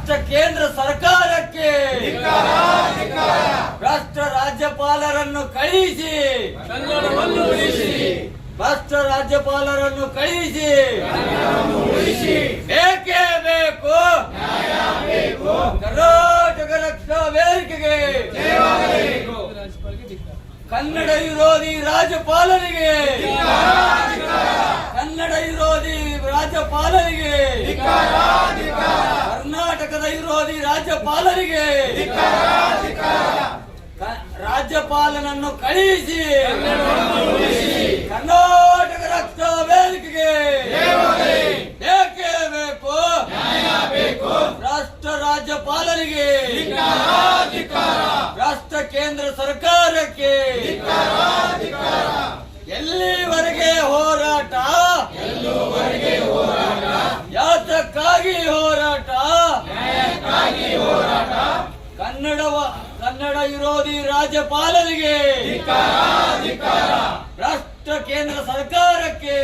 ರಾಷ್ಟ್ರ ಕೇಂದ್ರ ಸರ್ಕಾರಕ್ಕೆ ರಾಷ್ಟ್ರ ರಾಜ್ಯಪಾಲರನ್ನು ಕಳುಹಿಸಿ ರಾಷ್ಟ್ರ ರಾಜ್ಯಪಾಲರನ್ನು ಕಳುಹಿಸಿ ಬೇಕೇ ಬೇಕು ಕರ್ನಾಟಕ ರಕ್ಷಣಾ ವೇದಿಕೆಗೆ ಕನ್ನಡ ವಿರೋಧಿ ರಾಜ್ಯಪಾಲರಿಗೆ ಕನ್ನಡ ವಿರೋಧಿ ರಾಜ್ಯಪಾಲರಿಗೆ ಕರ್ನಾಟಕದ ವಿರೋಧಿ ರಾಜ್ಯಪಾಲರಿಗೆ ರಾಜ್ಯಪಾಲನನ್ನು ಕಳುಹಿಸಿ ಕರ್ನಾಟಕ ರಕ್ಷಣಾ ವೇದಿಕೆಗೆ ಬೇಕೇ ಬೇಕು ರಾಷ್ಟ್ರ ರಾಜ್ಯಪಾಲರಿಗೆ ರಾಷ್ಟ್ರ ಕೇಂದ್ರ ಸರ್ಕಾರಕ್ಕೆ ಎಲ್ಲಿವರೆಗೆ ಹೋರಾಟ ಯಾತಕ್ಕಾಗಿ ಹೋರಾಟ ಕನ್ನಡ ವಿರೋಧಿ ರಾಜ್ಯಪಾಲರಿಗೆ ರಾಷ್ಟ್ರ ಕೇಂದ್ರ ಸರ್ಕಾರಕ್ಕೆ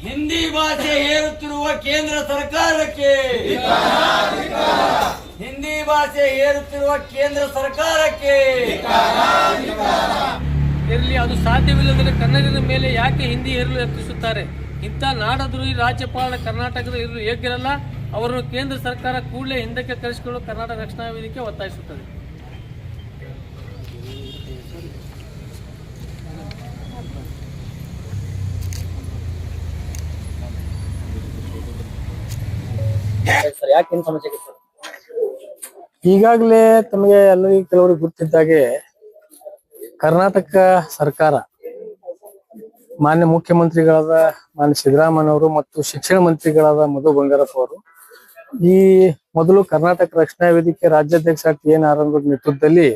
ಹಿಂದಿ ಭಾಷೆ ಹೇರುತ್ತಿರುವ ಕೇಂದ್ರ ಸರ್ಕಾರಕ್ಕೆ ಹಿಂದಿ ಭಾಷೆ ಹೇರುತ್ತಿರುವ ಕೇಂದ್ರ ಸರ್ಕಾರಕ್ಕೆ ಇರಲಿ, ಅದು ಸಾಧ್ಯವಿಲ್ಲದರೆ ಕನ್ನಡದ ಮೇಲೆ ಯಾಕೆ ಹಿಂದಿ ಹೇರಲು ಯತ್ನಿಸುತ್ತಾರೆ? ಇಂಥ ನಾಡದ್ರೋಹಿ ರಾಜ್ಯಪಾಲ ಕರ್ನಾಟಕದ ಇರಲು ಯೋಗ್ಯರಲ್ಲ. ಅವರನ್ನು ಕೇಂದ್ರ ಸರ್ಕಾರ ಕೂಡಲೇ ಹಿಂದಕ್ಕೆ ಕರೆಸಿಕೊಳ್ಳಲು ಕರ್ನಾಟಕ ರಕ್ಷಣಾ ವೇದಿಕೆ ಒತ್ತಾಯಿಸುತ್ತದೆ. ಈಗಾಗಲೇ ತಮಗೆ ಎಲ್ಲರಿಗೂ ಕೆಲವರಿಗೆ ಗೊತ್ತಿದ್ದಾಗೆ ಕರ್ನಾಟಕ ಸರ್ಕಾರ ಮಾನ್ಯ ಮುಖ್ಯಮಂತ್ರಿಗಳಾದ ಮಾನ್ಯ ಸಿದ್ದರಾಮಯ್ಯನವರು ಮತ್ತು ಶಿಕ್ಷಣ ಮಂತ್ರಿಗಳಾದ ಮಧು ಬಂಗಾರಪ್ಪ ಅವರು ಈ ಮೊದಲು ಕರ್ನಾಟಕ ರಕ್ಷಣಾ ವೇದಿಕೆ ರಾಜ್ಯಾಧ್ಯಕ್ಷ ಟಿ.ಎನ್. ನಾರಾಯಣಗೌಡ ನೇತೃತ್ವದಲ್ಲಿ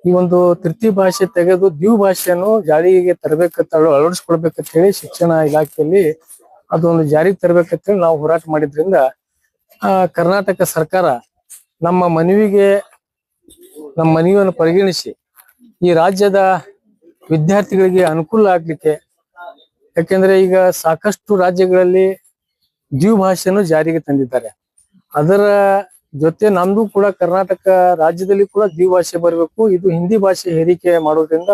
ಈ ಒಂದು ತೃತೀಯ ಭಾಷೆ ತೆಗೆದು ದ್ವಿ ಭಾಷೆಯನ್ನು ಜಾರಿಗೆ ತರಬೇಕಂತ ಅಳವಡಿಸ್ಕೊಳ್ಬೇಕಂತ ಹೇಳಿ ಶಿಕ್ಷಣ ಇಲಾಖೆಯಲ್ಲಿ ಅದೊಂದು ಜಾರಿಗೆ ತರಬೇಕಂತ ಹೇಳಿ ನಾವು ಹೋರಾಟ ಮಾಡಿದ್ರಿಂದ ಕರ್ನಾಟಕ ಸರ್ಕಾರ ನಮ್ಮ ಮನವಿಯನ್ನು ಪರಿಗಣಿಸಿ ಈ ರಾಜ್ಯದ ವಿದ್ಯಾರ್ಥಿಗಳಿಗೆ ಅನುಕೂಲ ಆಗ್ಲಿಕ್ಕೆ, ಯಾಕೆಂದ್ರೆ ಈಗ ಸಾಕಷ್ಟು ರಾಜ್ಯಗಳಲ್ಲಿ ದ್ವಿಭಾಷೆಯನ್ನು ಜಾರಿಗೆ ತಂದಿದ್ದಾರೆ. ಅದರ ಜೊತೆ ನಮ್ದು ಕೂಡ ಕರ್ನಾಟಕ ರಾಜ್ಯದಲ್ಲಿ ಕೂಡ ದ್ವಿಭಾಷೆ ಬರಬೇಕು. ಇದು ಹಿಂದಿ ಭಾಷೆ ಹೇರಿಕೆ ಮಾಡೋದ್ರಿಂದ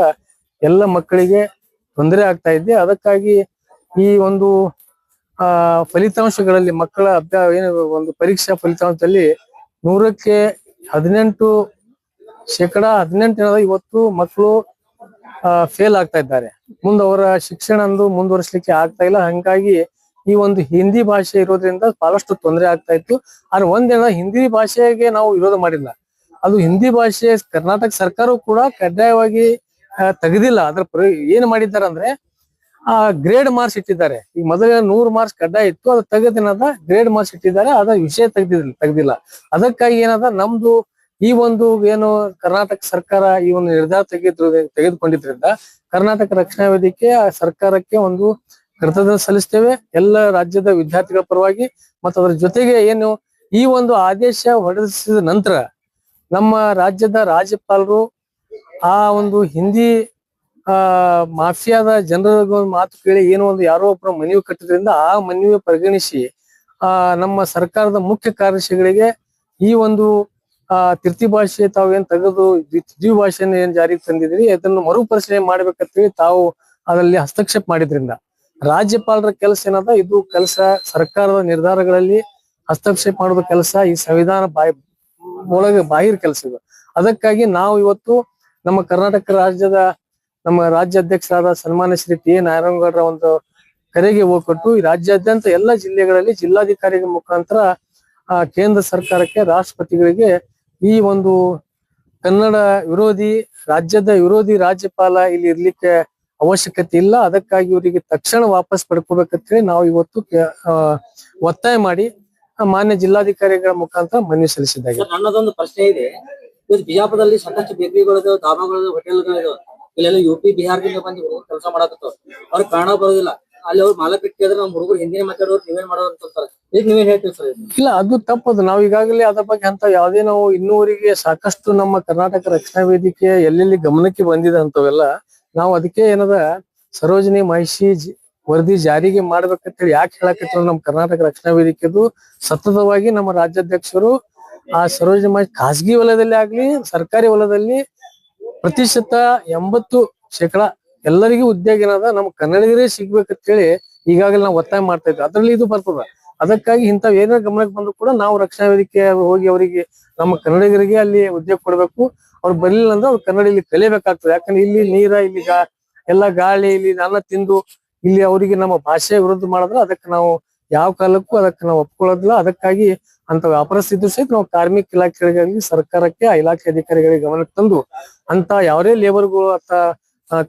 ಎಲ್ಲ ಮಕ್ಕಳಿಗೆ ತೊಂದರೆ ಆಗ್ತಾ ಇದೆ. ಅದಕ್ಕಾಗಿ ಈ ಒಂದು ಫಲಿತಾಂಶಗಳಲ್ಲಿ ಮಕ್ಕಳ ಒಂದು ಪರೀಕ್ಷಾ ಫಲಿತಾಂಶದಲ್ಲಿ 100ಕ್ಕೆ 18% ಇವತ್ತು ಮಕ್ಕಳು ಫೇಲ್ ಆಗ್ತಾ ಇದ್ದಾರೆ. ಮುಂದೆ ಅವರ ಶಿಕ್ಷಣ ಮುಂದುವರಿಸಲಿಕ್ಕೆ ಆಗ್ತಾ ಇಲ್ಲ. ಹಂಗಾಗಿ ಈ ಒಂದು ಹಿಂದಿ ಭಾಷೆ ಇರೋದ್ರಿಂದ ಬಹಳಷ್ಟು ತೊಂದರೆ ಆಗ್ತಾ ಇತ್ತು. ಆದ್ರೆ ಒಂದೇನ ಹಿಂದಿ ಭಾಷೆಗೆ ನಾವು ವಿರೋಧ ಮಾಡಿಲ್ಲ. ಅದು ಹಿಂದಿ ಭಾಷೆ ಕರ್ನಾಟಕ ಸರ್ಕಾರವು ಕೂಡ ಕಡ್ಡಾಯವಾಗಿ ತೆಗೆದಿಲ್ಲ. ಅದ್ರ ಏನ್ ಮಾಡಿದ್ದಾರೆ ಅಂದ್ರೆ ಗ್ರೇಡ್ ಮಾರ್ಕ್ಸ್ ಇಟ್ಟಿದ್ದಾರೆ. ಈಗ ಮೊದಲ 100 ಮಾರ್ಕ್ಸ್ ಕಡ್ಡಾಯ ಇತ್ತು, ಅದು ತೆಗೆದಿನದ ಗ್ರೇಡ್ ಮಾರ್ಕ್ಸ್ ಇಟ್ಟಿದ್ದಾರೆ. ಅದ ವಿಷಯ ತೆಗ್ದಿಲ್ಲ. ಅದಕ್ಕಾಗಿ ಏನದ ನಮ್ದು ಈ ಒಂದು ಏನು ಕರ್ನಾಟಕ ಸರ್ಕಾರ ಈ ಒಂದು ನಿರ್ಧಾರ ತೆಗೆದುಕೊಂಡಿದ್ರಿಂದ ಕರ್ನಾಟಕ ರಕ್ಷಣಾ ವೇದಿಕೆ ಸರ್ಕಾರಕ್ಕೆ ಒಂದು ಕೃತಜ್ಞತೆ ಸಲ್ಲಿಸ್ತೇವೆ ಎಲ್ಲ ರಾಜ್ಯದ ವಿದ್ಯಾರ್ಥಿಗಳ ಪರವಾಗಿ. ಮತ್ತು ಅದರ ಜೊತೆಗೆ ಏನು ಈ ಒಂದು ಆದೇಶ ಹೊರಡಿಸಿದ ನಂತರ ನಮ್ಮ ರಾಜ್ಯದ ರಾಜ್ಯಪಾಲರು ಆ ಒಂದು ಹಿಂದಿ ಮಾಫಿಯಾದ ಜನರ ಮಾತು ಕೇಳಿ ಏನೋ ಒಂದು ಯಾರೋ ಒಬ್ಬರ ಮನವಿ ಕಟ್ಟಿದ್ರಿಂದ ಆ ಮನವಿ ಪರಿಗಣಿಸಿ ನಮ್ಮ ಸರ್ಕಾರದ ಮುಖ್ಯ ಕಾರ್ಯದರ್ಶಿಗಳಿಗೆ ಈ ಒಂದು ತೃತೀಯ ಭಾಷೆ ತಾವೇನ್ ತೆಗೆದು ದ್ವಿಭಾಷೆಯನ್ನು ಏನ್ ಜಾರಿಗೆ ತಂದಿದ್ರಿ ಅದನ್ನು ಮರುಪರಿಶೀಲನೆ ಮಾಡ್ಬೇಕಂತೇಳಿ ತಾವು ಅದರಲ್ಲಿ ಹಸ್ತಕ್ಷೇಪ ಮಾಡಿದ್ರಿಂದ ರಾಜ್ಯಪಾಲರ ಕೆಲಸ ಏನದ, ಇದು ಕೆಲಸ ಸರ್ಕಾರದ ನಿರ್ಧಾರಗಳಲ್ಲಿ ಹಸ್ತಕ್ಷೇಪ ಮಾಡುವ ಕೆಲಸ ಈ ಸಂವಿಧಾನ ಒಳಗೆ ಬಾಹಿರ ಕೆಲಸ ಇದು. ಅದಕ್ಕಾಗಿ ನಾವು ಇವತ್ತು ನಮ್ಮ ಕರ್ನಾಟಕ ರಾಜ್ಯದ ನಮ್ಮ ರಾಜ್ಯಾಧ್ಯಕ್ಷರಾದ ಸನ್ಮಾನ್ಯ ಶ್ರೀ ಟಿ.ಎನ್. ನಾರಾಯಣಗೌಡರ ಒಂದು ಕರೆಗೆ ಹೋಗ್ಕೊಟ್ಟು ಈ ರಾಜ್ಯಾದ್ಯಂತ ಎಲ್ಲ ಜಿಲ್ಲೆಗಳಲ್ಲಿ ಜಿಲ್ಲಾಧಿಕಾರಿಗಳ ಮುಖಾಂತರ ಕೇಂದ್ರ ಸರ್ಕಾರಕ್ಕೆ ರಾಷ್ಟ್ರಪತಿಗಳಿಗೆ ಈ ಒಂದು ಕನ್ನಡ ವಿರೋಧಿ ರಾಜ್ಯದ ವಿರೋಧಿ ರಾಜ್ಯಪಾಲ ಇಲ್ಲಿ ಇರ್ಲಿಕ್ಕೆ ಅವಶ್ಯಕತೆ ಇಲ್ಲ, ಅದಕ್ಕಾಗಿ ಇವರಿಗೆ ತಕ್ಷಣ ವಾಪಸ್ ಪಡ್ಕೋಬೇಕಂತ ಹೇಳಿ ನಾವು ಇವತ್ತು ಒತ್ತಾಯ ಮಾಡಿ ಮಾನ್ಯ ಜಿಲ್ಲಾಧಿಕಾರಿಗಳ ಮುಖಾಂತರ ಮನವಿ ಸಲ್ಲಿಸಿದ್ದಾಗಿದೆ. ನನ್ನದೊಂದು ಪ್ರಶ್ನೆ ಇದೆ. ಇವತ್ತು ಬಿಜಾಪುರದಲ್ಲಿ ಸಾಕಷ್ಟು ಬೇಕರಿಗಳು, ಧಾಬಾಗಳು, ಹೋಟೆಲ್ಗಳು ಇಲ್ಲೆಲ್ಲ ಯುಪಿ ಬಿಹಾರದಿಂದ ಬಂದು ಕೆಲಸ ಮಾಡಕತ್ತವ್ರು. ಅವ್ರಿಗೆ ಕನ್ನಡ ಬರೋದಿಲ್ಲ. ಅಲ್ಲಿ ಅವ್ರು ಮಾಲಕ್ ಕೇಳಿದ್ರೆ ನಮ್ಮ ಹುಡುಗರು ಹಿಂದಿನ ಮಾತಾಡೋರು ನೀವೇನ್ ಮಾಡೋರು ಅಂತಾರೆ. ಈಗ ನೀವೇನ್ ಹೇಳ್ತೀವಿ ಸರ್? ಇಲ್ಲ, ಅದು ತಪ್ಪದು. ನಾವು ಈಗಾಗಲೇ ಅದ್ರ ಬಗ್ಗೆ ಅಂತ ಯಾವುದೇ ನಾವು ಇನ್ನೂವರೆಗೆ ಸಾಕಷ್ಟು ನಮ್ಮ ಕರ್ನಾಟಕ ರಕ್ಷಣಾ ವೇದಿಕೆ ಎಲ್ಲೆಲ್ಲಿ ಗಮನಕ್ಕೆ ಬಂದಿದೆ ಅಂತವೆಲ್ಲ ನಾವು ಅದಕ್ಕೆ ಏನದ ಸರೋಜಿನಿ ಮಹಿಷಿ ವರದಿ ಜಾರಿಗೆ ಮಾಡ್ಬೇಕಂತೇಳಿ ಯಾಕೆ ಹೇಳಕತ್ತೀವಿ ನಮ್ಮ ಕರ್ನಾಟಕ ರಕ್ಷಣಾ ವೇದಿಕೆದು ಸತತವಾಗಿ ನಮ್ಮ ರಾಜ್ಯಾಧ್ಯಕ್ಷರು ಆ ಸರ್ವಜನ ಖಾಸಗಿ ವಲಯದಲ್ಲಿ ಆಗ್ಲಿ ಸರ್ಕಾರಿ ವಲಯದಲ್ಲಿ ಪ್ರತಿಶತ 80% ಎಲ್ಲರಿಗೂ ಉದ್ಯೋಗ ಏನದ ನಮ್ಮ ಕನ್ನಡಿಗರೇ ಸಿಗ್ಬೇಕಂತೇಳಿ ಈಗಾಗಲೇ ನಾವು ಒತ್ತಾಯ ಮಾಡ್ತಾ ಇದ್ವಿ. ಅದ್ರಲ್ಲಿ ಇದು ಬರ್ತದ. ಅದಕ್ಕಾಗಿ ಇಂಥವ್ ಏನಾರ ಗಮನಕ್ಕೆ ಬಂದ್ರು ಕೂಡ ನಾವು ರಕ್ಷಣಾ ವೇದಿಕೆ ಹೋಗಿ ಅವರಿಗೆ ನಮ್ಮ ಕನ್ನಡಿಗರಿಗೆ ಅಲ್ಲಿ ಉದ್ಯೋಗ ಕೊಡ್ಬೇಕು. ಅವ್ರು ಬರ್ಲಿಲ್ಲ ಅಂದ್ರೆ ಅವ್ರು ಕನ್ನಡ ಇಲ್ಲಿ ಕಲಿಬೇಕಾಗ್ತದೆ. ಯಾಕಂದ್ರೆ ಇಲ್ಲಿ ನೀರ, ಇಲ್ಲಿ ಎಲ್ಲ ಗಾಳಿ, ಇಲ್ಲಿ ಅನ್ನ ತಿಂದು ಇಲ್ಲಿ ಅವರಿಗೆ ನಮ್ಮ ಭಾಷೆ ವಿರುದ್ಧ ಮಾಡಿದ್ರೆ ಅದಕ್ಕೆ ನಾವು ಯಾವ ಕಾಲಕ್ಕೂ ಅದಕ್ಕೆ ನಾವು ಒಪ್ಕೊಳ್ಳೋದಿಲ್ಲ. ಅದಕ್ಕಾಗಿ ಅಂತ ಅಪರಿಸ್ಥಿತಿ ಸಹಿತ ನಾವು ಕಾರ್ಮಿಕ ಇಲಾಖೆಗಳಿಗೆ, ಸರ್ಕಾರಕ್ಕೆ, ಆ ಇಲಾಖೆ ಅಧಿಕಾರಿಗಳಿಗೆ ಗಮನಕ್ಕೆ ತಂದು ಅಂತ ಯಾವೇ ಲೇಬರ್ಗಳು ಅಥವಾ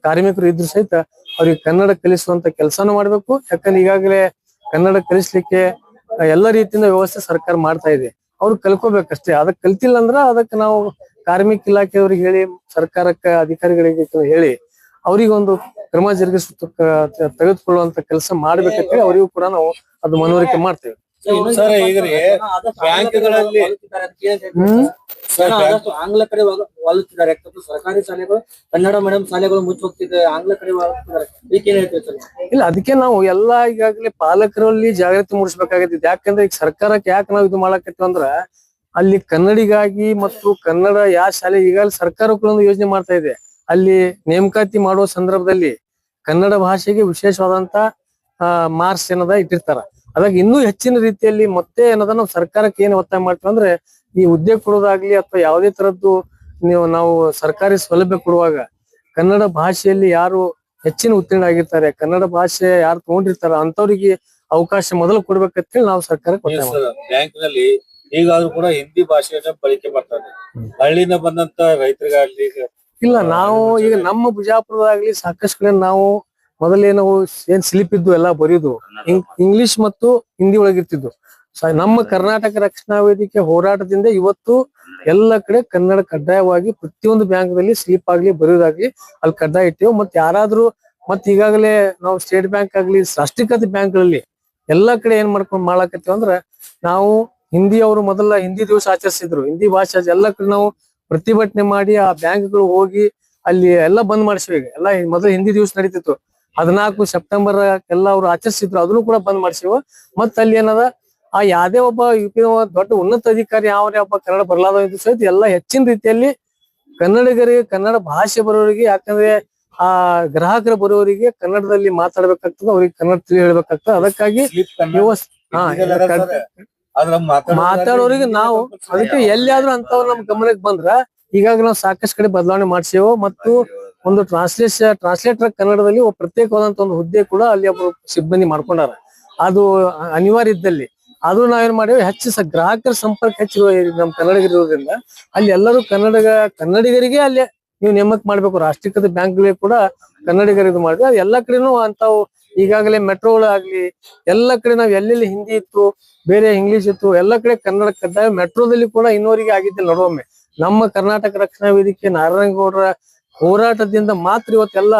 ಕಾರ್ಮಿಕರು ಇದ್ರು ಸಹಿತ ಅವ್ರಿಗೆ ಕನ್ನಡ ಕಲಿಸುವಂತ ಕೆಲಸನೂ ಮಾಡ್ಬೇಕು. ಯಾಕಂದ್ರೆ ಈಗಾಗಲೇ ಕನ್ನಡ ಕಲಿಸ್ಲಿಕ್ಕೆ ಎಲ್ಲ ರೀತಿಯಿಂದ ವ್ಯವಸ್ಥೆ ಸರ್ಕಾರ ಮಾಡ್ತಾ ಇದೆ. ಅವ್ರು ಕಲ್ಕೋಬೇಕಷ್ಟೇ. ಅದಕ್ಕೆ ಕಲ್ತಿಲ್ಲ ಅಂದ್ರ ಅದಕ್ಕೆ ನಾವು ಕಾರ್ಮಿಕ ಇಲಾಖೆಯವ್ರಿಗೆ ಹೇಳಿ, ಸರ್ಕಾರಕ್ಕೆ ಅಧಿಕಾರಿಗಳಿಗೆ ಹೇಳಿ ಅವ್ರಿಗೆ ಒಂದು ಕ್ರಮ ತೆಗೆದುಕೊಳ್ಳುವಂತ ಕೆಲಸ ಮಾಡ್ಬೇಕಂತೇಳಿ ಅವರಿಗೂ ಕೂಡ ನಾವು ಅದು ಮನವರಿಕೆ ಮಾಡ್ತೇವೆ. ಸರ್, ಈಗ ಬ್ಯಾಂಕ್ಗಳಲ್ಲಿ ಆಂಗ್ಲ ಕಡೆ ವಾಲುತ್ತಿದ್ದಾರೆ. ಸರ್ಕಾರಿ ಶಾಲೆಗಳು, ಕನ್ನಡ ಮೀಡಿಯಂ ಶಾಲೆಗಳು ಮುಚ್ಚಿ ಹೋಗ್ತಿದೆ, ಆಂಗ್ಲ ಕಡೆ ವಾಲುತ್ತಿದ್ದಾರೆ. ಏನ್ ಹೇಳ್ತೀವಿ ಸರ್? ಇಲ್ಲ, ಅದಕ್ಕೆ ನಾವು ಎಲ್ಲಾ ಈಗಾಗಲೇ ಪಾಲಕರಲ್ಲಿ ಜಾಗೃತಿ ಮೂಡಿಸ್ಬೇಕಾಗತ್ತೆ. ಯಾಕಂದ್ರೆ ಈಗ ಸರ್ಕಾರಕ್ಕೆ ಯಾಕೆ ನಾವು ಇದು ಮಾಡಾಕತ್ತೀವಿ ಅಂದ್ರ ಅಲ್ಲಿ ಕನ್ನಡಿಗಾಗಿ ಮತ್ತು ಕನ್ನಡ ಯಾವ ಶಾಲೆ ಈಗಾಗಲೇ ಸರ್ಕಾರ ಕೂಡ ಒಂದು ಯೋಜನೆ ಮಾಡ್ತಾ ಇದೆ. ಅಲ್ಲಿ ನೇಮಕಾತಿ ಮಾಡುವ ಸಂದರ್ಭದಲ್ಲಿ ಕನ್ನಡ ಭಾಷೆಗೆ ವಿಶೇಷವಾದಂತ ಮಾರ್ಕ್ಸ್ ಏನದ ಇಟ್ಟಿರ್ತಾರ. ಅದಾಗ ಇನ್ನೂ ಹೆಚ್ಚಿನ ರೀತಿಯಲ್ಲಿ ಮತ್ತೆ ಏನದ ನಾವು ಸರ್ಕಾರಕ್ಕೆ ಏನ್ ಒತ್ತಾಯ ಮಾಡ್ತೀವಿ ಅಂದ್ರೆ ಈ ಉದ್ಯೋಗ ಕೊಡೋದಾಗ್ಲಿ ಅಥವಾ ಯಾವುದೇ ತರದ್ದು ನಾವು ಸರ್ಕಾರಿ ಸೌಲಭ್ಯ ಕೊಡುವಾಗ ಕನ್ನಡ ಭಾಷೆಯಲ್ಲಿ ಯಾರು ಹೆಚ್ಚಿನ ಉತ್ತೀರ್ಣ ಆಗಿರ್ತಾರೆ, ಕನ್ನಡ ಭಾಷೆ ಯಾರು ತಗೊಂಡಿರ್ತಾರ ಅಂತವ್ರಿಗೆ ಅವಕಾಶ ಮೊದಲು ಕೊಡ್ಬೇಕಂತೇಳಿ ನಾವು ಸರ್ಕಾರಕ್ಕೆ ಒತ್ತಾಯ ಮಾಡ್ತೀವಿ. ಬ್ಯಾಂಕ್ ನಲ್ಲಿ ಈಗಾದ್ರೂ ಕೂಡ ಹಿಂದಿ ಭಾಷೆಯನ್ನ ಬಳಕೆ ಮಾಡ್ತಾರೆ. ಹಳ್ಳಿನ ಬಂದಂತ ರೈತರಿಗಾಗ್ಲಿ ಇಲ್ಲ, ನಾವು ಈಗ ನಮ್ಮ ಬಿಜಾಪುರದಾಗ್ಲಿ ಸಾಕಷ್ಟು ಕಡೆ ನಾವು ಮೊದಲೇ ನಾವು ಏನ್ ಸ್ಲಿಪ್ ಇದ್ದು ಎಲ್ಲ ಬರೆಯುದು ಇಂಗ್ಲಿಷ್ ಮತ್ತು ಹಿಂದಿ ಒಳಗಿರ್ತಿದ್ವು. ನಮ್ಮ ಕರ್ನಾಟಕ ರಕ್ಷಣಾ ವೇದಿಕೆ ಹೋರಾಟದಿಂದ ಇವತ್ತು ಎಲ್ಲ ಕಡೆ ಕನ್ನಡ ಕಡ್ಡಾಯವಾಗಿ ಪ್ರತಿಯೊಂದು ಬ್ಯಾಂಕ್ದಲ್ಲಿ ಸ್ಲಿಪ್ ಆಗ್ಲಿ ಬರೆಯೋದಾಗ್ಲಿ ಅಲ್ಲಿ ಕಡ್ಡಾಯ ಇಟ್ಟೇವು. ಮತ್ತೆ ಯಾರಾದ್ರೂ ಮತ್ತೆ ಈಗಾಗಲೇ ನಾವು ಸ್ಟೇಟ್ ಬ್ಯಾಂಕ್ ಆಗ್ಲಿ ರಾಷ್ಟ್ರೀಕೃತ ಬ್ಯಾಂಕ್ಗಳಲ್ಲಿ ಎಲ್ಲಾ ಕಡೆ ಏನ್ ಮಾಡ್ಲಾಕತ್ತೀವಿ ಅಂದ್ರ ನಾವು ಹಿಂದಿ ಅವರು ಮೊದಲ ಹಿಂದಿ ದಿವಸ ಆಚರಿಸಿದ್ರು, ಹಿಂದಿ ಭಾಷೆ ಎಲ್ಲ ಕಡೆ ನಾವು ಪ್ರತಿಭಟನೆ ಮಾಡಿ ಆ ಬ್ಯಾಂಕ್ಗಳು ಹೋಗಿ ಅಲ್ಲಿ ಎಲ್ಲ ಬಂದ್ ಮಾಡಿಸಿವಿ. ಎಲ್ಲ ಮೊದಲು ಹಿಂದಿ ದಿವಸ ನಡೀತಿತ್ತು. 14 ಸೆಪ್ಟೆಂಬರ್ ಎಲ್ಲ ಅವ್ರು ಆಚರಿಸಿದ್ರು, ಅದನ್ನು ಕೂಡ ಬಂದ್ ಮಾಡಿಸಿವ. ಮತ್ತ ಅಲ್ಲಿ ಏನದ ಆ ಯಾವ್ದೇ ಒಬ್ಬ UP ದೊಡ್ಡ ಉನ್ನತ ಅಧಿಕಾರಿ ಯಾವ್ದೇ ಒಬ್ಬ ಕನ್ನಡ ಬರಲಾದ ಸಹಿತ ಎಲ್ಲ ಹೆಚ್ಚಿನ ರೀತಿಯಲ್ಲಿ ಕನ್ನಡಿಗರಿಗೆ, ಕನ್ನಡ ಭಾಷೆ ಬರೋರಿಗೆ, ಯಾಕಂದ್ರೆ ಆ ಗ್ರಾಹಕರ ಬರೋರಿಗೆ ಕನ್ನಡದಲ್ಲಿ ಮಾತಾಡ್ಬೇಕಾಗ್ತದೆ, ಅವ್ರಿಗೆ ಕನ್ನಡ ತಿಳಿ ಹೇಳ್ಬೇಕಾಗ್ತದೆ. ಅದಕ್ಕಾಗಿ ಮಾತಾಡೋರಿಗೆ ನಾವು ಅದಕ್ಕೆ ಎಲ್ಲಿಯಾದ್ರೂ ಅಂತವ್ರು ನಮ್ ಗಮನಕ್ಕೆ ಬಂದ್ರ ಈಗಾಗ ನಾವು ಸಾಕಷ್ಟು ಕಡೆ ಬದಲಾವಣೆ ಮಾಡ್ಸೇವು. ಮತ್ತು ಒಂದು ಟ್ರಾನ್ಸ್ಲೇಟರ್ ಕನ್ನಡದಲ್ಲಿ ಪ್ರತ್ಯೇಕವಾದಂತ ಒಂದು ಹುದ್ದೆ ಕೂಡ ಅಲ್ಲಿ ಒಬ್ಬರು ಸಿಬ್ಬಂದಿ ಮಾಡ್ಕೊಂಡಾರ. ಅದು ಅನಿವಾರ್ಯ ಇದ್ದಲ್ಲಿ ಅದು ನಾವೇನ್ ಮಾಡೇವಿ, ಹೆಚ್ಚು ಗ್ರಾಹಕರ ಸಂಪರ್ಕ ಹೆಚ್ಚು ನಮ್ ಕನ್ನಡಿಗರಿರೋದ್ರಿಂದ ಅಲ್ಲಿ ಎಲ್ಲರೂ ಕನ್ನಡಿಗರಿಗೆ ಅಲ್ಲಿ ನೀವು ನೇಮಕ ಮಾಡ್ಬೇಕು. ರಾಷ್ಟ್ರೀಕೃತ ಬ್ಯಾಂಕ್ಗಳಿಗೆ ಕೂಡ ಕನ್ನಡಿಗರಿಗೆ ಮಾಡಿದ್ವಿ. ಅದು ಎಲ್ಲಾ ಕಡೆನೂ ಅಂತಾವು ಈಗಾಗಲೇ ಮೆಟ್ರೋಗಳಾಗ್ಲಿ ಎಲ್ಲ ಕಡೆ ನಾವ್ ಎಲ್ಲೆಲ್ಲಿ ಹಿಂದಿ ಇತ್ತು, ಬೇರೆ ಇಂಗ್ಲಿಷ್ ಇತ್ತು, ಎಲ್ಲ ಕಡೆ ಕನ್ನಡ ಕಡ್ಡಾಯ. ಮೆಟ್ರೋದಲ್ಲಿ ಕೂಡ ಇನ್ನೂವರೆಗೆ ಆಗಿದ್ದಿಲ್ಲ ನಡುವೊಮ್ಮೆ. ನಮ್ಮ ಕರ್ನಾಟಕ ರಕ್ಷಣಾ ವೇದಿಕೆ ನಾರಾಯಣಗೌಡರ ಹೋರಾಟದಿಂದ ಮಾತ್ರ ಇವತ್ತೆಲ್ಲ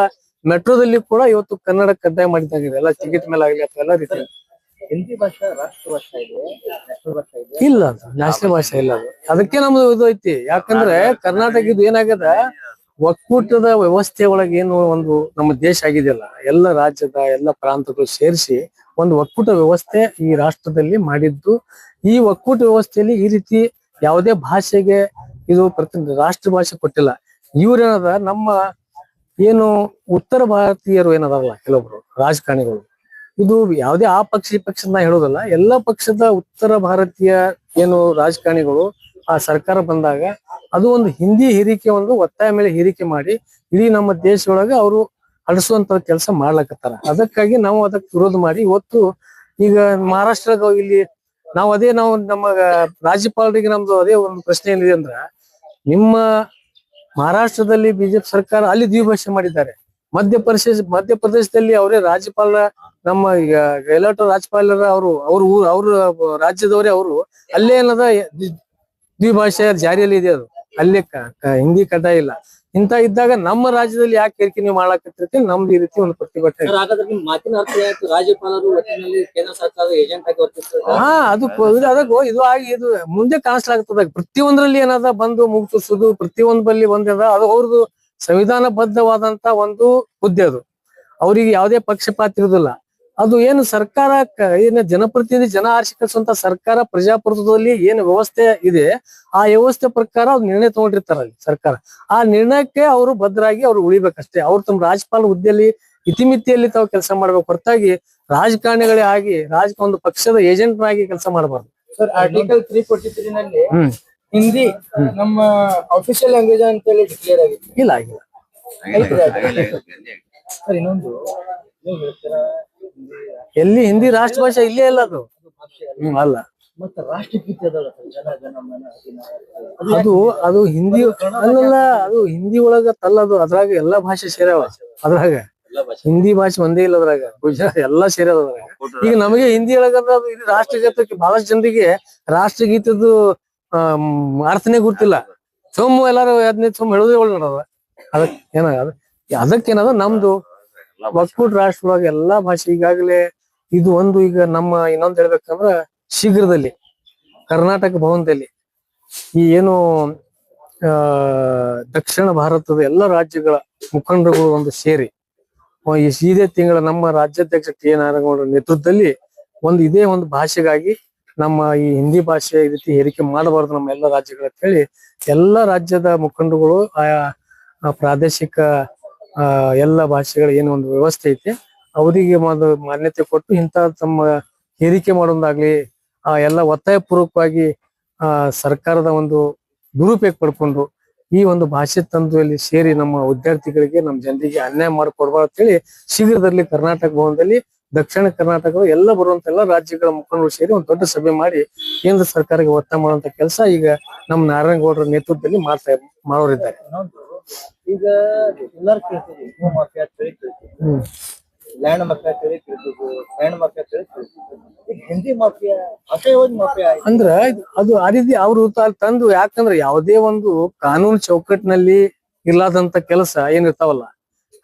ಮೆಟ್ರೋದಲ್ಲಿ ಕೂಡ ಇವತ್ತು ಕನ್ನಡ ಕಡ್ಡಾಯ ಮಾಡಿದ್ದಾಗಿದೆ. ಎಲ್ಲ ಟಿಕೆಟ್ ಮೇಲೆ ಆಗ್ಲಿ ಅಥವಾ ಎಲ್ಲ ರೀತಿ. ಹಿಂದಿ ಭಾಷೆ ರಾಷ್ಟ್ರ ಭಾಷೆ ಇದೆ, ಇಲ್ಲ, ಅದು ನ್ಯಾಷನಲ್ ಭಾಷೆ ಇಲ್ಲ. ಅದು ಅದಕ್ಕೆ ನಮ್ದು ಇದು ಐತಿ. ಯಾಕಂದ್ರೆ ಕರ್ನಾಟಕ ಇದು ಏನಾಗ್ಯದ ಒಕ್ಕೂಟದ ವ್ಯವಸ್ಥೆ ಒಳಗೆ ಏನು ಒಂದು ನಮ್ಮ ದೇಶ ಆಗಿದೆಯಲ್ಲ, ಎಲ್ಲ ರಾಜ್ಯದ ಎಲ್ಲ ಪ್ರಾಂತಗಳು ಸೇರಿಸಿ ಒಂದು ಒಕ್ಕೂಟ ವ್ಯವಸ್ಥೆ ಈ ರಾಷ್ಟ್ರದಲ್ಲಿ ಮಾಡಿದ್ದು. ಈ ಒಕ್ಕೂಟ ವ್ಯವಸ್ಥೆಯಲ್ಲಿ ಈ ರೀತಿ ಯಾವುದೇ ಭಾಷೆಗೆ ಇದು ರಾಷ್ಟ್ರ ಭಾಷೆ ಕೊಟ್ಟಿಲ್ಲ. ಇವ್ರೇನದ ನಮ್ಮ ಏನು ಉತ್ತರ ಭಾರತೀಯರು ಏನದಾರಲ್ಲ ಕೆಲವೊಬ್ರು ರಾಜಕಾರಣಿಗಳು, ಇದು ಯಾವುದೇ ಆ ಪಕ್ಷ ಈ ಪಕ್ಷ ನಾ ಹೇಳೋದಲ್ಲ, ಎಲ್ಲ ಪಕ್ಷದ ಉತ್ತರ ಭಾರತೀಯ ಏನು ರಾಜಕಾರಣಿಗಳು ಆ ಸರ್ಕಾರ ಬಂದಾಗ ಅದು ಒಂದು ಹಿಂದಿ ಹೇರಿಕೆ, ಒಂದು ಒತ್ತಾಯ ಮೇಲೆ ಹೇರಿಕೆ ಮಾಡಿ ಇಡೀ ನಮ್ಮ ದೇಶದೊಳಗೆ ಅವರು ಅಳಿಸುವಂತ ಕೆಲಸ ಮಾಡ್ಲಕತ್ತಾರ. ಅದಕ್ಕಾಗಿ ನಾವು ಅದಕ್ಕೆ ವಿರೋಧ ಮಾಡಿ ಇವತ್ತು ಈಗ ಮಹಾರಾಷ್ಟ್ರದ ಇಲ್ಲಿ ನಾವು ನಮ್ಮ ರಾಜ್ಯಪಾಲರಿಗೆ ನಮ್ದು ಅದೇ ಒಂದು ಪ್ರಶ್ನೆ ಏನಿದೆ ಅಂದ್ರ, ನಿಮ್ಮ ಮಹಾರಾಷ್ಟ್ರದಲ್ಲಿ ಬಿಜೆಪಿ ಸರ್ಕಾರ ಅಲ್ಲಿ ದ್ವಿಭಾಷೆ ಮಾಡಿದ್ದಾರೆ. ಮಧ್ಯಪ್ರದೇಶದಲ್ಲಿ ಅವರೇ ರಾಜ್ಯಪಾಲ, ನಮ್ಮ ಈಗ ಗೆಹ್ಲೋಟ್ ರಾಜ್ಯಪಾಲರ ಅವ್ರ ರಾಜ್ಯದವರೇ ಅವರು ಅಲ್ಲೇ ಏನದ ದ್ವಿಭಾಷೆ ಜಾರಿಯಲ್ಲಿ ಇದೆ. ಅದು ಅಲ್ಲೇ ಹಿಂದಿ ಕಡ್ಡಾಯ ಇಲ್ಲ. ಇಂತ ಇದ್ದಾಗ ನಮ್ಮ ರಾಜ್ಯದಲ್ಲಿ ಯಾಕೆ ಏರಿಕೆ ನೀವು ಮಾಡಾಕತ್ತಿರ್ತೀವಿ, ನಮ್ದು ಈ ರೀತಿ ಒಂದು ಪ್ರತಿಭಟನೆ. ಮಾತಿನ ಅರ್ಥ ಆಯ್ತು, ರಾಜ್ಯಪಾಲರು ಒಟ್ಟಿನಲ್ಲಿ ಕೇಂದ್ರ ಸರ್ಕಾರದ ಏಜೆಂಟ್ ಆಗಿ ವರ್ತಿಸ್ತಾರೆ. ಇದು ಮುಂದೆ ಕಾಣಿಸ್ಲಾಗ್ತದ. ಪ್ರತಿಯೊಂದ್ರಲ್ಲಿ ಏನದ ಬಂದು ಮುಗಿಸೋದು, ಪ್ರತಿಯೊಂದ್ ಬಲ್ಲಿ ಒಂದದ ಅದು ಅವ್ರದ್ದು ಸಂವಿಧಾನಬದ್ಧವಾದಂತ ಒಂದು ಹುದ್ದೆ. ಅದು ಅವ್ರಿಗೆ ಯಾವುದೇ ಪಕ್ಷಪಾತ ಇರುದಿಲ್ಲ. ಅದು ಏನು ಸರ್ಕಾರ ಏನು ಜನಪ್ರತಿನಿಧಿ ಜನ ಆರಿಸಿ ಕಳಿಸುವಂತ ಸರ್ಕಾರ ಪ್ರಜಾಪ್ರಭುತ್ವದಲ್ಲಿ ಏನು ವ್ಯವಸ್ಥೆ ಇದೆ ಆ ವ್ಯವಸ್ಥೆ ಪ್ರಕಾರ ಅವ್ರು ನಿರ್ಣಯ ತಗೊಂಡಿರ್ತಾರ ಅಲ್ಲಿ ಸರ್ಕಾರ. ಆ ನಿರ್ಣಯಕ್ಕೆ ಅವರು ಬದ್ಧರಾಗಿ ಅವ್ರು ಉಳಿಬೇಕಷ್ಟೇ. ಅವ್ರು ತಮ್ಮ ರಾಜ್ಯಪಾಲ ಹುದ್ದೆಯಲ್ಲಿ ಇತಿಮಿತಿಯಲ್ಲಿ ತಾವು ಕೆಲಸ ಮಾಡ್ಬೇಕು ಹೊರತಾಗಿ ರಾಜಕಾರಣಿಗಳೇ ಆಗಿ ಒಂದು ಪಕ್ಷದ ಏಜೆಂಟ್ರಾಗಿ ಕೆಲಸ ಮಾಡಬಾರ್ದು. ಸರ್ ಆರ್ಟಿಕಲ್ 343 ನಲ್ಲಿ ಹಿಂದಿ ನಮ್ಮ ಅಫಿಷಿಯಲ್ ಲ್ಯಾಂಗ್ವೇಜ್ ಅಂತ ಹೇಳಿ ಡಿಕ್ಲೇರ್ ಆಗಿದೆ. ಇಲ್ಲ ಆಗಿಲ್ಲ. ಸರ್ ಇನ್ನೊಂದು ನೀವು ಹೇಳ್ತೀರಾ ಎಲ್ಲಿ ಹಿಂದಿ ರಾಷ್ಟ್ರ ಭಾಷೆ ಇಲ್ಲೇ ಇಲ್ಲ ಅದು. ಅಲ್ಲ ಮತ್ತೆ ರಾಷ್ಟ್ರಗೀತೆ ಅದಲ್ಲ ಸರ್, ಜನ ಜನಮನ ಅದು ಹಿಂದಿ ಅಲ್ಲಲ್ಲ, ಅದು ಹಿಂದಿ ಒಳಗ ತಲ್ಲದು. ಅದ್ರಾಗ ಎಲ್ಲಾ ಭಾಷೆ ಸೇರ್ಯಾವ. ಅದ್ರಾಗ ಹಿಂದಿ ಭಾಷೆ ಒಂದೇ ಇಲ್ಲ ಅದ್ರಾಗ, ಗುಜರಾತ್ ಎಲ್ಲಾ ಸೇರ್ಯಾವ ಅದ್ರಾಗ. ಈಗ ನಮಗೆ ಹಿಂದಿ ಒಳಗಂದ್ರ ಅದು ಇದು ರಾಷ್ಟ್ರಗೀತಕ್ಕೆ ಬಹಳಷ್ಟು ಜನರಿಗೆ ರಾಷ್ಟ್ರಗೀತದ್ದು ಅರ್ಥನೇ ಗೊತ್ತಿಲ್ಲ. ಸೋಮು ಎಲ್ಲಾರು 15 ಸೋಮು ಹೇಳುದೇ ಒಳ್ಳೆ ಅದಕ್ಕೆ ಏನಾಗ ಅದಕ್ಕೇನದ ನಮ್ದು ಒಕ್ಕೂಟ ರಾಷ್ಟ್ರದೊಳಗ ಎಲ್ಲಾ ಭಾಷೆ ಈಗಾಗಲೇ ಇದು ಒಂದು. ಈಗ ನಮ್ಮ ಇನ್ನೊಂದ್ ಹೇಳ್ಬೇಕಂದ್ರ ಶೀಘ್ರದಲ್ಲಿ ಕರ್ನಾಟಕ ಭವನದಲ್ಲಿ ಈ ಏನು ದಕ್ಷಿಣ ಭಾರತದ ಎಲ್ಲ ರಾಜ್ಯಗಳ ಮುಖಂಡರುಗಳು ಒಂದು ಸೇರಿ ಇದೇ ತಿಂಗಳ ನಮ್ಮ ರಾಜ್ಯಾಧ್ಯಕ್ಷ ಟಿ ಎ ನಾರಾಯಣಗೌಡರ ನೇತೃತ್ವದಲ್ಲಿ ಇದೇ ಒಂದು ಭಾಷೆಗಾಗಿ ನಮ್ಮ ಈ ಹಿಂದಿ ಭಾಷೆ ಈ ರೀತಿ ಹೇರಿಕೆ ಮಾಡಬಾರ್ದು ನಮ್ಮ ಎಲ್ಲ ರಾಜ್ಯಗಳ ಅಂತ ಹೇಳಿ ಎಲ್ಲ ರಾಜ್ಯದ ಮುಖಂಡರುಗಳು ಆಯಾ ಪ್ರಾದೇಶಿಕ ಎಲ್ಲ ಭಾಷೆಗಳ ಏನು ಒಂದು ವ್ಯವಸ್ಥೆ ಐತೆ ಅವರಿಗೆ ಮಾನ್ಯತೆ ಕೊಟ್ಟು ಇಂಥ ತಮ್ಮ ಹೇರಿಕೆ ಮಾಡೋದಾಗ್ಲಿ ಎಲ್ಲ ಒತ್ತಾಯ ಪೂರ್ವಕವಾಗಿ ಸರ್ಕಾರದ ಒಂದು ದುರುಪಯೋಗ ಪಡ್ಕೊಂಡು ಈ ಒಂದು ಭಾಷೆ ತಂದು ಇಲ್ಲಿ ಸೇರಿ ನಮ್ಮ ವಿದ್ಯಾರ್ಥಿಗಳಿಗೆ ನಮ್ಮ ಜನರಿಗೆ ಅನ್ಯಾಯ ಮಾಡಿಕೊಡ್ಬಾರ್ದು ಅಂತ ಹೇಳಿ ಶೀಘ್ರದಲ್ಲಿ ಕರ್ನಾಟಕ ಭವನದಲ್ಲಿ ದಕ್ಷಿಣ ಕರ್ನಾಟಕದ ಎಲ್ಲ ಬರುವಂತ ಎಲ್ಲ ರಾಜ್ಯಗಳ ಮುಖಂಡರು ಸೇರಿ ಒಂದು ದೊಡ್ಡ ಸಭೆ ಮಾಡಿ ಕೇಂದ್ರ ಸರ್ಕಾರಕ್ಕೆ ಒತ್ತಾಯ ಮಾಡುವಂತ ಕೆಲಸ ಈಗ ನಮ್ಮ ನಾರಾಯಣಗೌಡರ ನೇತೃತ್ವದಲ್ಲಿ ಮಾಡೋರಿದ್ದಾರೆ. ಈಗ ಎಲ್ಲಾರು ಕೇಳ್ತೀವಿ ಭೂ ಮಾಫಿಯಾ ಕೇಳ್ತೀವಿ, ಲ್ಯಾಂಡ್ ಮಾಫಿಯಾ ಕೇಳ್ತೀವಿ, ಲ್ಯಾಂಡ್ ಮಾಫಿಯಾ ಕೇಳ್ತೀವಿ. ಈಗ ಹಿಂದಿ ಮಾಫಿಯಾ ಅಸಹ್ಯವಾದ ಮಾಫಿಯಾ ಅಂದ್ರ ಅದು ಆ ರೀತಿ ಅವ್ರು ತಂದು, ಯಾಕಂದ್ರೆ ಯಾವುದೇ ಒಂದು ಕಾನೂನು ಚೌಕಟ್ಟಿನಲ್ಲಿ ಇರ್ಲಾದಂತ ಕೆಲಸ ಏನಿರ್ತಾವಲ್ಲ,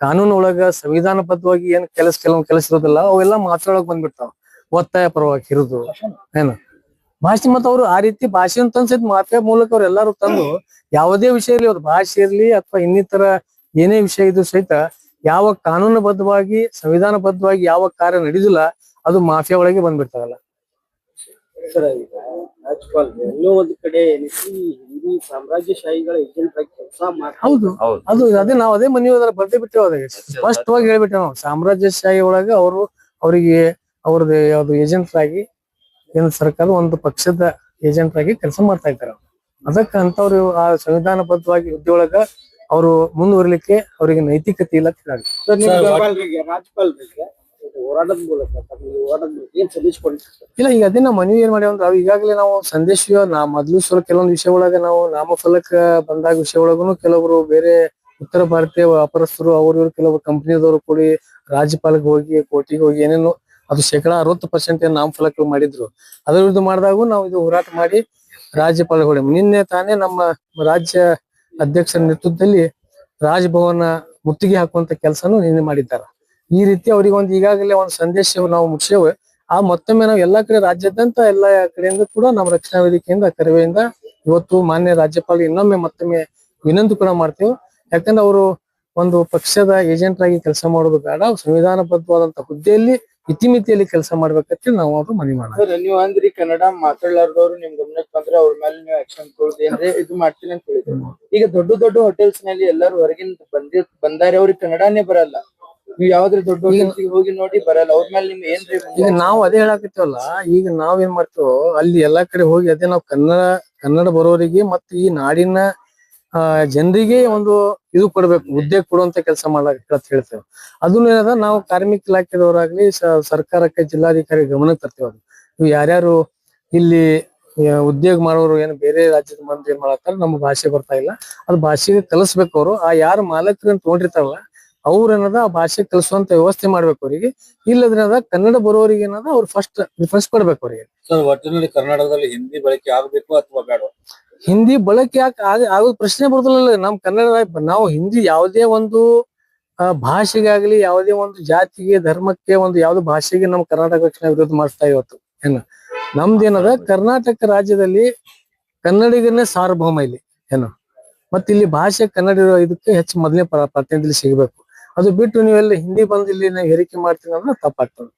ಕಾನೂನು ಒಳಗ ಸಂವಿಧಾನಬದ್ಧವಾಗಿ ಏನ್ ಕೆಲವೊಂದು ಕೆಲಸ ಇರೋದಿಲ್ಲ ಅವೆಲ್ಲ ಮಾತಾಡಕ್ ಬಂದ್ಬಿಡ್ತಾವ. ಒತ್ತಾಯ ಪರವಾಗಿ ಇರುದು ಏನು ಭಾಷೆ ಮತ್ತ ಅವ್ರು ಆ ರೀತಿ ಭಾಷೆಯನ್ನು ತಂದ್ ಮಾಫಿಯಾ ಮೂಲಕ ಅವ್ರು ಎಲ್ಲಾರು ತಂದು ಯಾವುದೇ ವಿಷಯ ಇರ್ಲಿ, ಅವ್ರ ಭಾಷೆ ಇರ್ಲಿ ಅಥವಾ ಇನ್ನಿತರ ಏನೇ ವಿಷಯ ಇದ್ರು ಸಹಿತ ಯಾವ ಕಾನೂನುಬದ್ಧವಾಗಿ ಸಂವಿಧಾನಬದ್ಧವಾಗಿ ಯಾವ ಕಾರ್ಯ ನಡೆದಿಲ್ಲ ಅದು ಮಾಫಿಯಾ ಒಳಗೆ ಬಂದ್ಬಿಡ್ತಾವಲ್ಲ. ಸರ್ ಈಗ ರಾಜ್ಪಾಲ್ ಎಲ್ಲೋ ಒಂದ್ ಕಡೆ ಹಿಂದಿ ಸಾಮ್ರಾಜ್ಯಶಾಹಿಗಳ ಏಜೆಂಟ್ ಆಗಿ ಕೆಲಸ ಮಾಡ್ತಾರೆ. ಹೌದು, ಅದೇ ನಾವು ಅದೇ ಮನೆ ಬರ್ದೇ ಬಿಟ್ಟೇವ. ಅದಾಗ ಸ್ಪಷ್ಟವಾಗಿ ಹೇಳ್ಬಿಟ್ಟೆ ನಾವು, ಸಾಮ್ರಾಜ್ಯಶಾಹಿ ಒಳಗ ಅವರಿಗೆ ಅವ್ರದ್ದು ಯಾವ್ದು ಏಜೆಂಟ್ ಆಗಿ ಕೇಂದ್ರ ಸರ್ಕಾರ ಒಂದು ಪಕ್ಷದ ಏಜೆಂಟ್ ಆಗಿ ಕೆಲಸ ಮಾಡ್ತಾ ಇದ್ದಾರೆ. ಅದಕ್ಕೆ ಅಂತವ್ರು ಆ ಸಂವಿಧಾನಬದ್ಧವಾಗಿ ಹುದ್ದೆಯೊಳಗ ಅವರು ಮುಂದುವರಿಲಿಕ್ಕೆ ಅವರಿಗೆ ನೈತಿಕತೆ ಇಲ್ಲ. ರಾಜ್ಪಾಲ್ರಿಗೆ ಹೋರಾಟದ ಮೂಲಕ ಏನ್ ಸಲ್ಲಿಸ್ಕೊಂಡಿರ್ತಾರೆ? ಇಲ್ಲ, ಈಗ ಅದೇ ನಾವು ಮನವಿ ಏನ್ ಮಾಡಿ ಅಂದ್ರೆ ಈಗಾಗಲೇ ನಾವು ಸಂದೇಶ ಮೊದ್ಲು ಕೆಲವೊಂದು ವಿಷಯ ಒಳಗ ನಾವು ನಾಮಫಲಕ ಬಂದಾಗ ವಿಷಯ ಒಳಗೂ ಕೆಲವರು ಬೇರೆ ಉತ್ತರ ಭಾರತೀಯ ವ್ಯಾಪಾರಸ್ಥರು ಇವ್ರು ಕೆಲವರು ಕಂಪನಿದವರು ಕೂಡಿ ರಾಜ್ಯಪಾಲಕ್ಕೆ ಹೋಗಿ ಕೋರ್ಟಿಗೆ ಹೋಗಿ ಏನೇನು ಅದು 60% ನಾಮಫಲಕ ಮಾಡಿದ್ರು. ಅದ್ರ ವಿರುದ್ಧ ಮಾಡಿದಾಗೂ ನಾವು ಇದು ಹೋರಾಟ ಮಾಡಿ ರಾಜ್ಯಪಾಲಗಳು ನಿನ್ನೆ ತಾನೇ ನಮ್ಮ ರಾಜ್ಯ ಅಧ್ಯಕ್ಷರ ನೇತೃತ್ವದಲ್ಲಿ ರಾಜಭವನ ಮುತ್ತಿಗೆ ಹಾಕುವಂತ ಕೆಲಸನೂ ನಿನ್ನೆ ಮಾಡಿದ್ದಾರೆ. ಈ ರೀತಿ ಅವ್ರಿಗೆ ಈಗಾಗಲೇ ಒಂದು ಸಂದೇಶ ನಾವು ಮುಗಿಸೇವೆ. ಆ ಮತ್ತೊಮ್ಮೆ ನಾವು ಎಲ್ಲಾ ಕಡೆ ರಾಜ್ಯಾದ್ಯಂತ ಎಲ್ಲಾ ಕಡೆಯಿಂದ ಕೂಡ ನಮ್ಮ ರಕ್ಷಣಾ ವೇದಿಕೆಯಿಂದ ಕರೆವೆಯಿಂದ ಇವತ್ತು ಮಾನ್ಯ ರಾಜ್ಯಪಾಲ ಇನ್ನೊಮ್ಮೆ ಮತ್ತೊಮ್ಮೆ ವಿನಂತಿ ಕೂಡ ಮಾಡ್ತೇವೆ. ಯಾಕಂದ್ರೆ ಅವರು ಒಂದು ಪಕ್ಷದ ಏಜೆಂಟ್ ಆಗಿ ಕೆಲಸ ಮಾಡೋದು ಬೇಡ, ಸಂವಿಧಾನಬದ್ಧವಾದಂತ ಹುದ್ದೆಯಲ್ಲಿ ಇತಿಮಿತಿಯಲ್ಲಿ ಕೆಲಸ ಮಾಡ್ಬೇಕಂತ ನಾವು ಅದು ಮನವಿ ಮಾಡೋದು. ನೀವು ಅಂದ್ರಿ ಕನ್ನಡ ಮಾತಾಡ್ಲಾರ್ದವ್ರು ನಿಮ್ ಗಮನಕ್ಕೆ ಬಂದ್ರೆ ಅವ್ರ ಮೇಲೆ ನೀವು ಆಕ್ಷನ್ ತೊಗೊಳ್ದೇನ್ರಿ ಇದು ಮಾಡ್ತೀನಿ ಅಂತ ಹೇಳಿದ್ರು. ಈಗ ದೊಡ್ಡ ದೊಡ್ಡ ಹೋಟೆಲ್ಸ್ ನಲ್ಲಿ ಎಲ್ಲರೂ ಹೊರಗಿನ ಬಂದಾರೆ, ಅವ್ರಿಗೆ ಕನ್ನಡನೇ ಬರಲ್ಲ. ನೀವು ಯಾವ್ದ್ರ ದೊಡ್ಡ ಹೋಟೆಲ್ಸ್ ಹೋಗಿ ನೋಡಿ ಬರಲ್ಲ, ಅವ್ರ ಮೇಲೆ ನಿಮ್ ಏನ್ರಿ? ಈಗ ನಾವು ಅದೇ ಹೇಳಾಕತ್ತೀವಲ್ಲ, ಈಗ ನಾವ್ ಏನ್ ಮಾಡ್ತೇವೋ ಅಲ್ಲಿ ಎಲ್ಲಾ ಕಡೆ ಹೋಗಿ ಅದೇ ನಾವು ಕನ್ನಡ ಬರೋರಿಗೆ ಮತ್ತೆ ಈ ನಾಡಿನ ಜನರಿಗೆ ಒಂದು ಇದು ಕೊಡ್ಬೇಕು, ಹುದ್ದೆ ಕೊಡುವಂತ ಕೆಲಸ ಮಾಡ್ಲಾಕ ಹೇಳ್ತೇವೆ. ಅದನ್ನ ಏನದ ನಾವು ಕಾರ್ಮಿಕ ಇಲಾಖೆದವರಾಗ್ಲಿ ಸರ್ಕಾರಕ್ಕೆ ಜಿಲ್ಲಾಧಿಕಾರಿ ಗಮನಕ್ಕೆ ತರ್ತೇವೆ. ಅದು ನೀವು ಯಾರ್ಯಾರು ಇಲ್ಲಿ ಉದ್ಯೋಗ ಮಾಡೋರು ಏನು ಬೇರೆ ರಾಜ್ಯದ ಮಂದಿ ಏನ್ ಮಾಡತ್ತಾರ, ನಮ್ಮ ಭಾಷೆ ಬರ್ತಾ ಇಲ್ಲ, ಅದು ಭಾಷೆಗೆ ಕಲಿಸ್ಬೇಕು. ಅವರು ಆ ಯಾರು ಮಾಲಕರನ್ನ ತಗೊಂಡಿರ್ತಾರಲ್ಲ ಅವ್ರೇನದ ಆ ಭಾಷೆ ಕಲಿಸುವಂತ ವ್ಯವಸ್ಥೆ ಮಾಡ್ಬೇಕು ಅವ್ರಿಗೆ. ಇಲ್ಲದ್ರದ ಕನ್ನಡ ಬರೋರಿಗೆ ಏನದ ಅವ್ರು ಫಸ್ಟ್ ಕೊಡ್ಬೇಕು ಅವ್ರಿಗೆ. ಸರ್, ಒಟ್ಟಿನಲ್ಲಿ ಕರ್ನಾಟಕದಲ್ಲಿ ಹಿಂದಿ ಬಳಕೆ ಆಗ್ಬೇಕು ಅಥವಾ ಬೇಡ? ಹಿಂದಿ ಬಳಕೆ ಆಗೋದ್ ಪ್ರಶ್ನೆ ಬರುದಿಲ್ಲ. ನಮ್ ಕನ್ನಡ ನಾವು ಹಿಂದಿ ಯಾವುದೇ ಒಂದು ಭಾಷೆಗಾಗ್ಲಿ ಯಾವುದೇ ಒಂದು ಜಾತಿಗೆ ಧರ್ಮಕ್ಕೆ ಒಂದು ಯಾವ್ದು ಭಾಷೆಗೆ ನಮ್ಮ ಕರ್ನಾಟಕ ರಕ್ಷಣಾ ವಿರೋಧ ಮಾಡಿಸ್ತಾ ಇವತ್ತು ಏನು ನಮ್ದೇನದ ಕರ್ನಾಟಕ ರಾಜ್ಯದಲ್ಲಿ ಕನ್ನಡಿಗರನ್ನೇ ಸಾರ್ವಭೌಮ ಇಲ್ಲಿ ಏನು. ಮತ್ತೆ ಇಲ್ಲಿ ಭಾಷೆ ಕನ್ನಡ ಇದಕ್ಕೆ ಹೆಚ್ಚು ಮೊದಲನೇ ಪ್ರಾತಿನಿಧ್ಯ ಸಿಗಬೇಕು. ಅದು ಬಿಟ್ಟು ನೀವೆಲ್ಲ ಹಿಂದಿ ಬಂದು ಇಲ್ಲಿ ನಾವು ಹೇರಿಕೆ ಮಾಡ್ತೀವಿ ಅಂದ್ರೆ ತಪ್ಪಾಗ್ತದೆ.